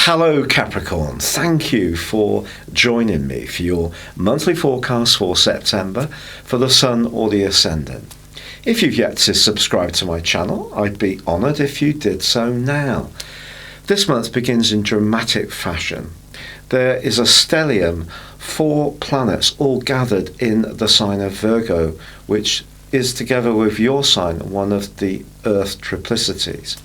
Hello Capricorn, thank you for joining me for your monthly forecast for September for the Sun or the Ascendant. If you've yet to subscribe to my channel, I'd be honoured if you did so now. This month begins in dramatic fashion. There is a stellium, 4 planets all gathered in the sign of Virgo, which is together with your sign one of the Earth triplicities.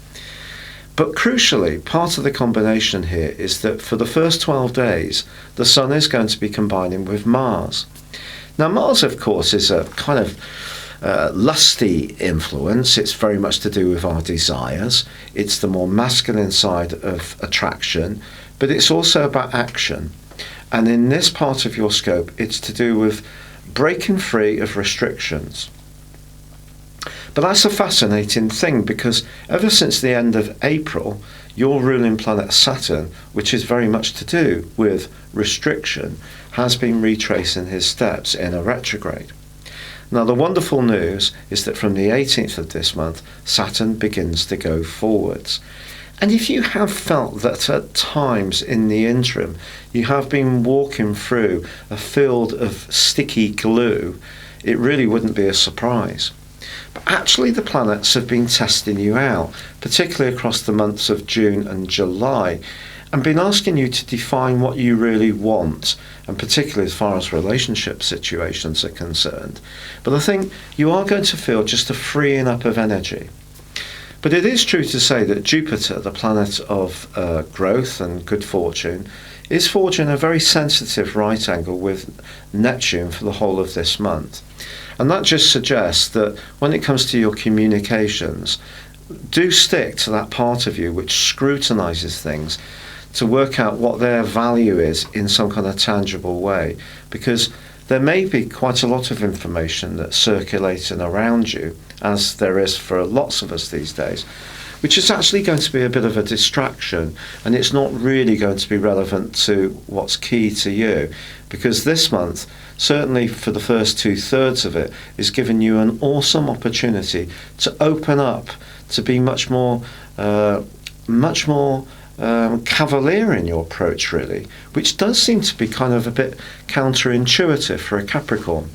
But crucially, part of the combination here is that for the first 12 days, the Sun is going to be combining with Mars. Now, Mars, of course, is a kind of lusty influence. It's very much to do with our desires. It's the more masculine side of attraction, but it's also about action. And in this part of your scope, it's to do with breaking free of restrictions. But that's a fascinating thing, because ever since the end of April, your ruling planet Saturn, which is very much to do with restriction, has been retracing his steps in a retrograde. Now, the wonderful news is that from the 18th of this month, Saturn begins to go forwards. And if you have felt that at times in the interim you have been walking through a field of sticky glue, it really wouldn't be a surprise. But actually the planets have been testing you out, particularly across the months of June and July, and been asking you to define what you really want, and particularly as far as relationship situations are concerned. But I think you are going to feel just a freeing up of energy. But it is true to say that Jupiter, the planet of growth and good fortune, is forging a very sensitive right angle with Neptune for the whole of this month. And that just suggests that when it comes to your communications, do stick to that part of you which scrutinises things to work out what their value is in some kind of tangible way, because there may be quite a lot of information that's circulating around you, as there is for lots of us these days, which is actually going to be a bit of a distraction, and it's not really going to be relevant to what's key to you, because this month, certainly for the first 2/3 of it, is giving you an awesome opportunity to open up, to be much more cavalier in your approach, really, which does seem to be kind of a bit counterintuitive for a Capricorn.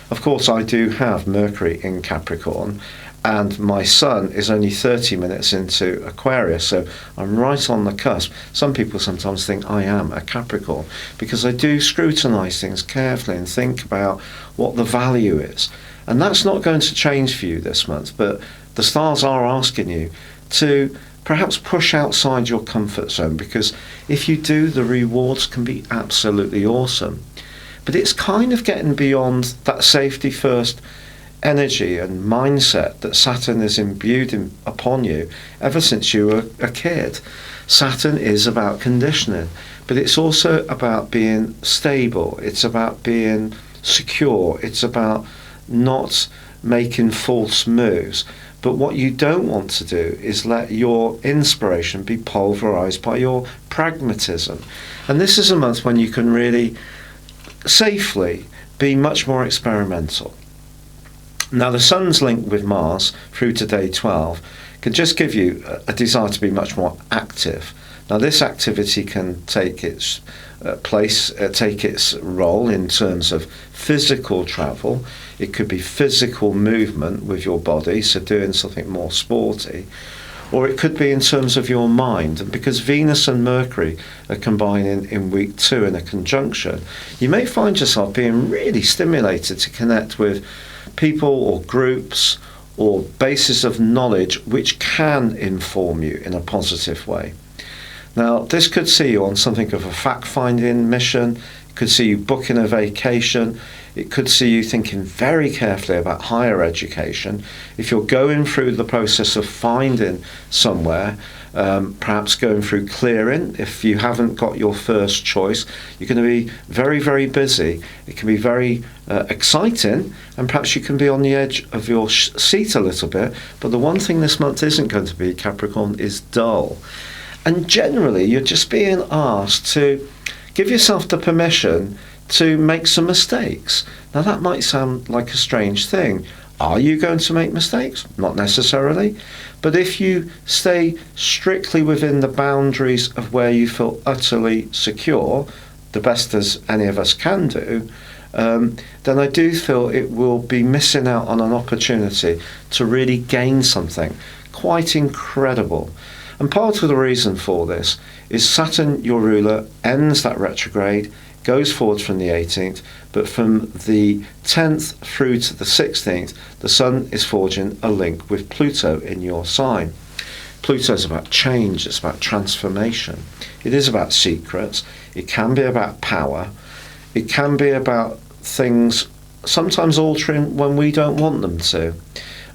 Of course, I do have Mercury in Capricorn, and my Sun is only 30 minutes into Aquarius, so I'm right on the cusp. Some people sometimes think I am a Capricorn, because I do scrutinise things carefully and think about what the value is. And that's not going to change for you this month, but the stars are asking you to perhaps push outside your comfort zone, because if you do, the rewards can be absolutely awesome. But it's kind of getting beyond that safety first energy and mindset that Saturn is imbued upon you ever since you were a kid. Saturn is about conditioning, but it's also about being stable. It's about being secure. It's about not making false moves. But what you don't want to do is let your inspiration be pulverized by your pragmatism. And this is a month when you can really safely be much more experimental. Now, the Sun's link with Mars through to day 12 can just give you a desire to be much more active. Now, this activity can take its take its role in terms of physical travel. It could be physical movement with your body, so doing something more sporty, or it could be in terms of your mind. And because Venus and Mercury are combining in week 2 in a conjunction, you may find yourself being really stimulated to connect with people or groups or bases of knowledge which can inform you in a positive way. Now, this could see you on something of a fact-finding mission. It could see you booking a vacation. It could see you thinking very carefully about higher education. If you're going through the process of finding somewhere, perhaps going through clearing, if you haven't got your first choice, you're going to be very, very busy. It can be very exciting, and perhaps you can be on the edge of your seat a little bit. But the one thing this month isn't going to be, Capricorn, is dull. And generally, you're just being asked to give yourself the permission to make some mistakes. Now, that might sound like a strange thing. Are you going to make mistakes? Not necessarily. But if you stay strictly within the boundaries of where you feel utterly secure, the best as any of us can do, then I do feel it will be missing out on an opportunity to really gain something quite incredible. And part of the reason for this is Saturn, your ruler, ends that retrograde, goes forward from the 18th, but from the 10th through to the 16th, the Sun is forging a link with Pluto in your sign. Pluto is about change, it's about transformation. It is about secrets, it can be about power, it can be about things sometimes altering when we don't want them to.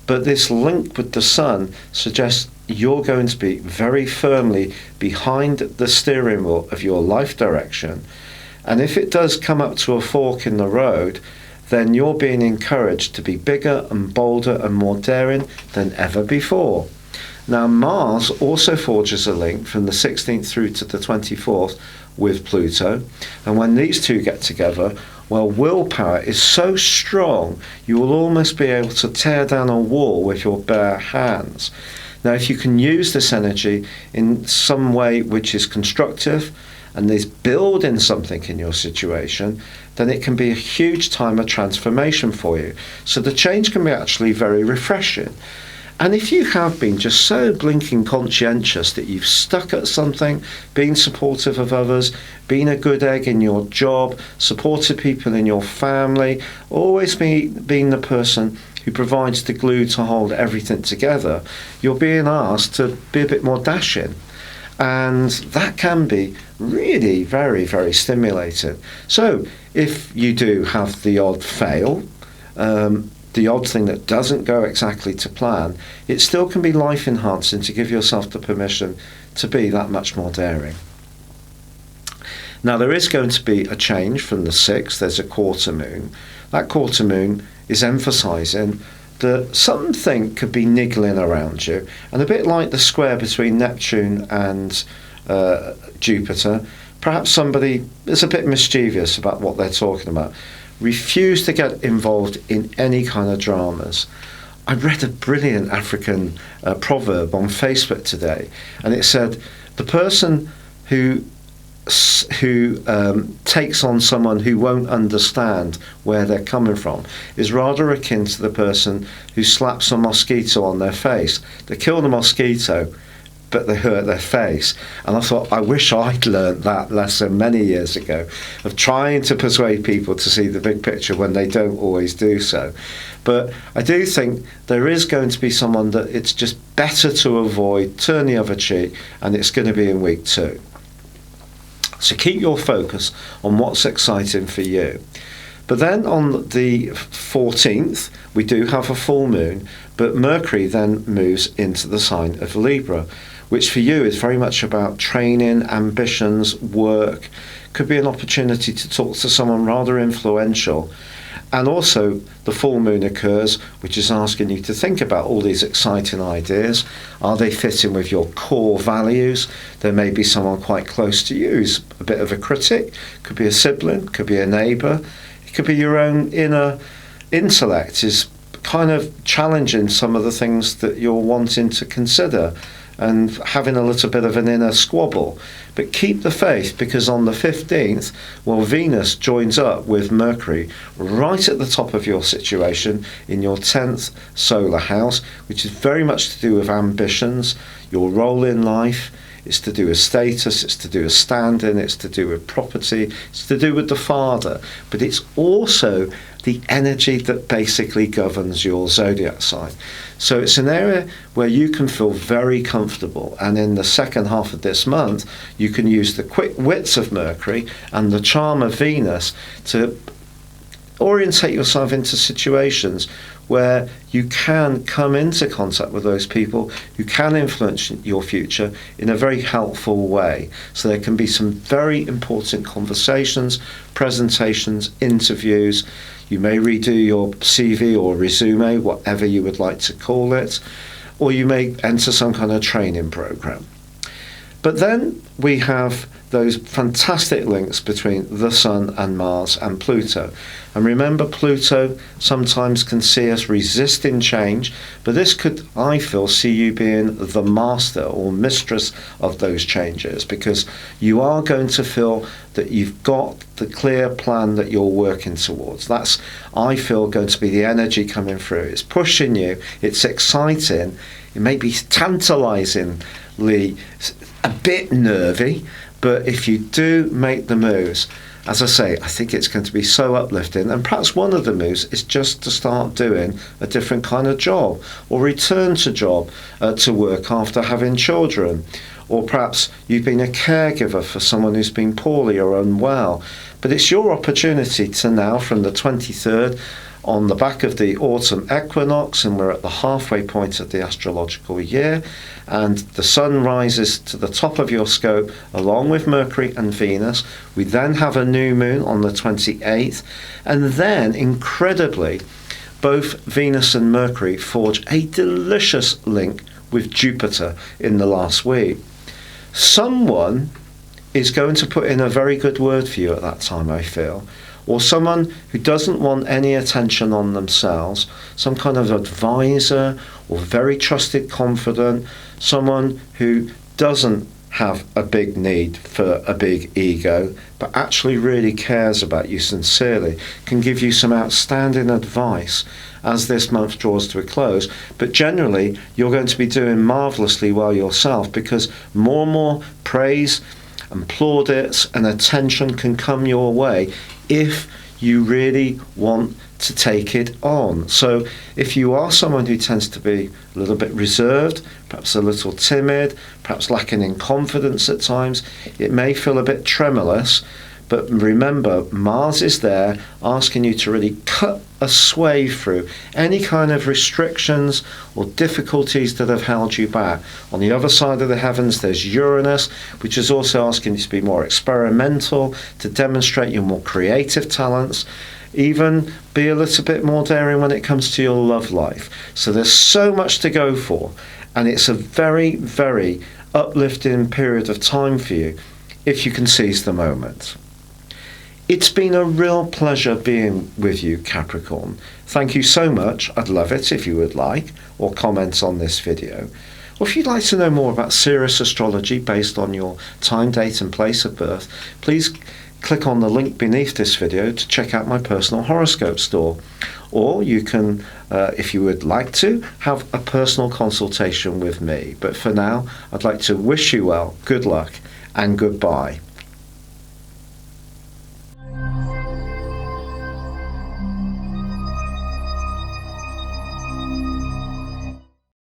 But this link with the Sun suggests you're going to be very firmly behind the steering wheel of your life direction. And if it does come up to a fork in the road, then you're being encouraged to be bigger and bolder and more daring than ever before. Now, Mars also forges a link from the 16th through to the 24th with Pluto. And when these two get together, well, willpower is so strong, you will almost be able to tear down a wall with your bare hands. Now, if you can use this energy in some way which is constructive and is building something in your situation, then it can be a huge time of transformation for you. So the change can be actually very refreshing. And if you have been just so blinking conscientious that you've stuck at something, been supportive of others, been a good egg in your job, supported people in your family, always being the person who provides the glue to hold everything together, you're being asked to be a bit more dashing. And that can be really very, very stimulating. So if you do have the odd fail, the odd thing that doesn't go exactly to plan, it still can be life enhancing to give yourself the permission to be that much more daring. Now, there is going to be a change from the 6th. There's a quarter moon. That quarter moon is emphasising that something could be niggling around you, and a bit like the square between Neptune and Jupiter, perhaps somebody is a bit mischievous about what they're talking about. Refuse to get involved in any kind of dramas. I read a brilliant African proverb on Facebook today, and it said, the person who takes on someone who won't understand where they're coming from is rather akin to the person who slaps a mosquito on their face. They kill the mosquito, but they hurt their face. And I thought, I wish I'd learnt that lesson many years ago, of trying to persuade people to see the big picture when they don't always do so. But I do think there is going to be someone that it's just better to avoid, turn the other cheek, and it's going to be in week 2. So keep your focus on what's exciting for you. But then on the 14th, we do have a full moon, but Mercury then moves into the sign of Libra, which for you is very much about training, ambitions, work. Could be an opportunity to talk to someone rather influential. And also the full moon occurs, which is asking you to think about all these exciting ideas. Are they fitting with your core values? There may be someone quite close to you who's a bit of a critic. Could be a sibling, could be a neighbour. It could be your own inner intellect is kind of challenging some of the things that you're wanting to consider and having a little bit of an inner squabble. But keep the faith, because on the 15th, well, Venus joins up with Mercury right at the top of your situation in your 10th solar house, which is very much to do with ambitions, your role in life. It's to do with status, it's to do with standing, it's to do with property, it's to do with the father. But it's also the energy that basically governs your zodiac sign. So it's an area where you can feel very comfortable. And in the second half of this month, you can use the quick wits of Mercury and the charm of Venus to orientate yourself into situations where you can come into contact with those people who can influence your future in a very helpful way. So there can be some very important conversations, presentations, interviews. You may redo your CV or resume, whatever you would like to call it, or you may enter some kind of training program. But then we have those fantastic links between the Sun and Mars and Pluto. And remember, Pluto sometimes can see us resisting change, but this could, I feel, see you being the master or mistress of those changes, because you are going to feel that you've got the clear plan that you're working towards. That's, I feel, going to be the energy coming through. It's pushing you, it's exciting, it may be tantalizingly a bit nervy, but if you do make the moves, as I say, I think it's going to be so uplifting. And perhaps one of the moves is just to start doing a different kind of job, or return to work after having children. Or perhaps you've been a caregiver for someone who's been poorly or unwell. But it's your opportunity to now, from the 23rd, on the back of the autumn equinox, and we're at the halfway point of the astrological year, and the Sun rises to the top of your scope along with Mercury and Venus. We then have a new moon on the 28th, and then, incredibly, both Venus and Mercury forge a delicious link with Jupiter in the last week. Someone is going to put in a very good word for you at that time, I feel. Or someone who doesn't want any attention on themselves, some kind of advisor or very trusted confidant, someone who doesn't have a big need for a big ego, but actually really cares about you sincerely, can give you some outstanding advice as this month draws to a close. But generally, you're going to be doing marvellously well yourself, because more and more praise and plaudits and attention can come your way if you really want to take it on. So if you are someone who tends to be a little bit reserved, perhaps a little timid, perhaps lacking in confidence at times, it may feel a bit tremulous, but remember, Mars is there asking you to really cut a swathe through any kind of restrictions or difficulties that have held you back. On the other side of the heavens, there's Uranus, which is also asking you to be more experimental, to demonstrate your more creative talents, even be a little bit more daring when it comes to your love life. So there's so much to go for, and it's a very, very uplifting period of time for you if you can seize the moment. It's been a real pleasure being with you, Capricorn. Thank you so much. I'd love it if you would like, or comment on this video. Or if you'd like to know more about serious astrology based on your time, date and place of birth, please click on the link beneath this video to check out my personal horoscope store. Or you can, if you would like to, have a personal consultation with me. But for now, I'd like to wish you well, good luck, and goodbye.